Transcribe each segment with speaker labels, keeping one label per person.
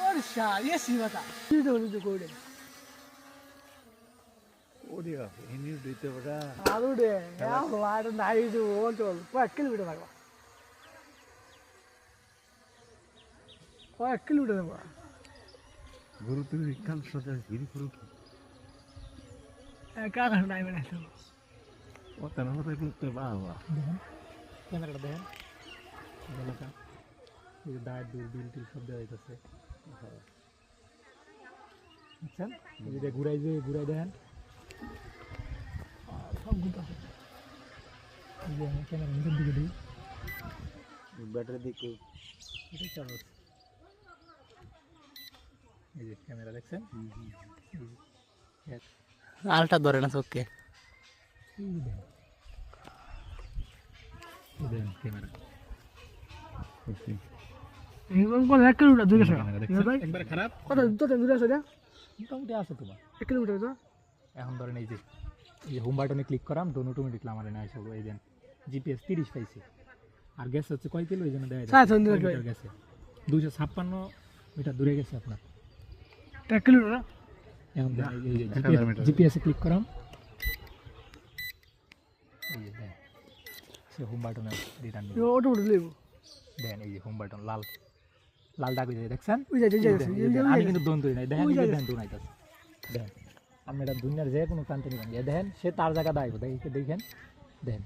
Speaker 1: ওর শাল এসি বাতা তুই করে
Speaker 2: ওরে বাপ এমনি দিতে পারা
Speaker 1: আলু রে আর নাই যে ও চল কয়েক কিলোমিটার লাগবে কয়েক কিলোমিটার লাগবে
Speaker 2: গরু তুই কাল সদা হিরি গরু
Speaker 1: কাকা নাই মানে তো
Speaker 2: ও তার মধ্যে করতে বাবা
Speaker 1: দেখেন ক্যামেরাটা দেখেন এলাকা এই দাঁড় দূরবীন সব দেওয়া যাইতেছে বুঝছেন এই যে ঘুরাই দেখেন সব ঘুরতেছে এই যে আমি ক্যামেরা নিচের দিকে দিই
Speaker 2: ব্যাটারি দিকে
Speaker 1: এটাই চালু আছে এই যে ক্যামেরা দেখছেন
Speaker 3: আলটা ধরে না চোখকে
Speaker 1: ক্যামেরা একবার খারাপ কত দূরে আছে মোটামুটি আছে তোমার 1 কিলোমিটার তো এখন ধরেন এই যে হোম বাটনে ক্লিক করাম ডোন অটোমেটিকলি আমার এনে আসবে এই দেন জিপিএস 30 পাইছে আর গেছে হচ্ছে কয় কিলো এই জন্য দেয় গেছে 256 মিটার দূরে গেছে আপনার 1 কিলোমিটার এখন এই যে জিপিএস এ ক্লিক করাম এই যে দেন সে হোম বাটনে রিটার্ন দিবে অটোমেটিক লিব দেন এই যে হোম বাটন লাল দাগ হয়ে দেখছেন আমি কিন্তু দোন ধরি নাই দেখেন দেন দোন আইতাছে দেন আপনি এটা দুনিয়ার যে কোনো প্রান্তে নিবেন দেখেন সে তার জায়গা দাঁড়াইব দেখেন দেন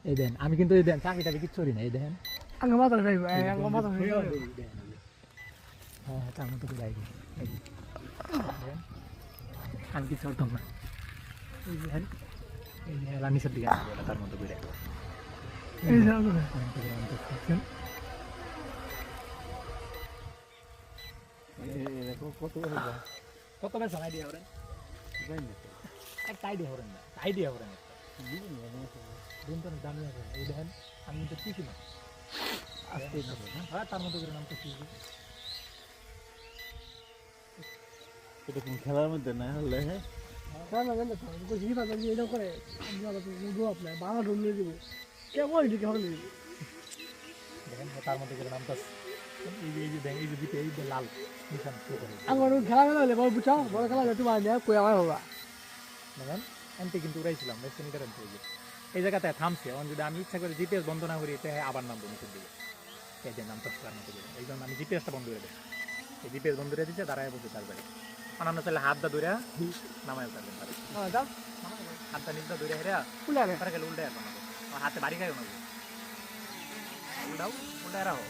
Speaker 1: এই দেন আমি কিন্তু এই দেন চাকরি টাকি কিচ্ছু করি না এই দেখেন আঙ্গা মাথা খাইব আঙ্গা মাথা খাইব হ্যাঁ তার মতো যাইব আমি কিছু করতাম না এই দেখেন এই নিচের দিকে তার মতো করে এই দেখেন কত বেশ আইডিয়া করেন একটা আইডিয়া করেন না আইডিয়া করেন দিন তো দামি হবে এই দেখেন আমি তো ঠিকই না আসতে হ্যাঁ তার মধ্যে করে নাম তো ঠিক
Speaker 2: এটা কোন খেলার মধ্যে না হলে হ্যাঁ
Speaker 1: না গেলে তো জিনি পাতা দিয়ে এটা করে আমি গো আপনার বাংলা ঢোল নিয়ে দেবো কেমন দিকে হবে দেখেন তার মধ্যে করে নাম তো এই যে দেখেন এই যে দিকে এই যে লাল নিশান আমার খেলা হলে বড় বুঝাও বড় খেলা যেতে পারে না কই আমার বাবা দেখেন এনতে কিন্তু উড়াইছিলাম মেশিন করে এই জায়গাতে থামছে এখন যদি আমি ইচ্ছা করে জিপিএস বন্ধ না করি এটা আবার নামবো নিচের দিকে এই যে নামটা খেলার মতো এই জন্য আমি জিপিএসটা বন্ধ করে দিই এই জিপিএস বন্ধ করে দিচ্ছে দাঁড়ায় বসে তার বাড়ি অন্যান্য চাইলে হাতটা ধরে নামায় উঠাবেন হাতটা নিচটা ধরে হেরা উল্টা গেলে উল্টায় হাতে বাড়ি খাই উল্টাও উল্টায় রাখো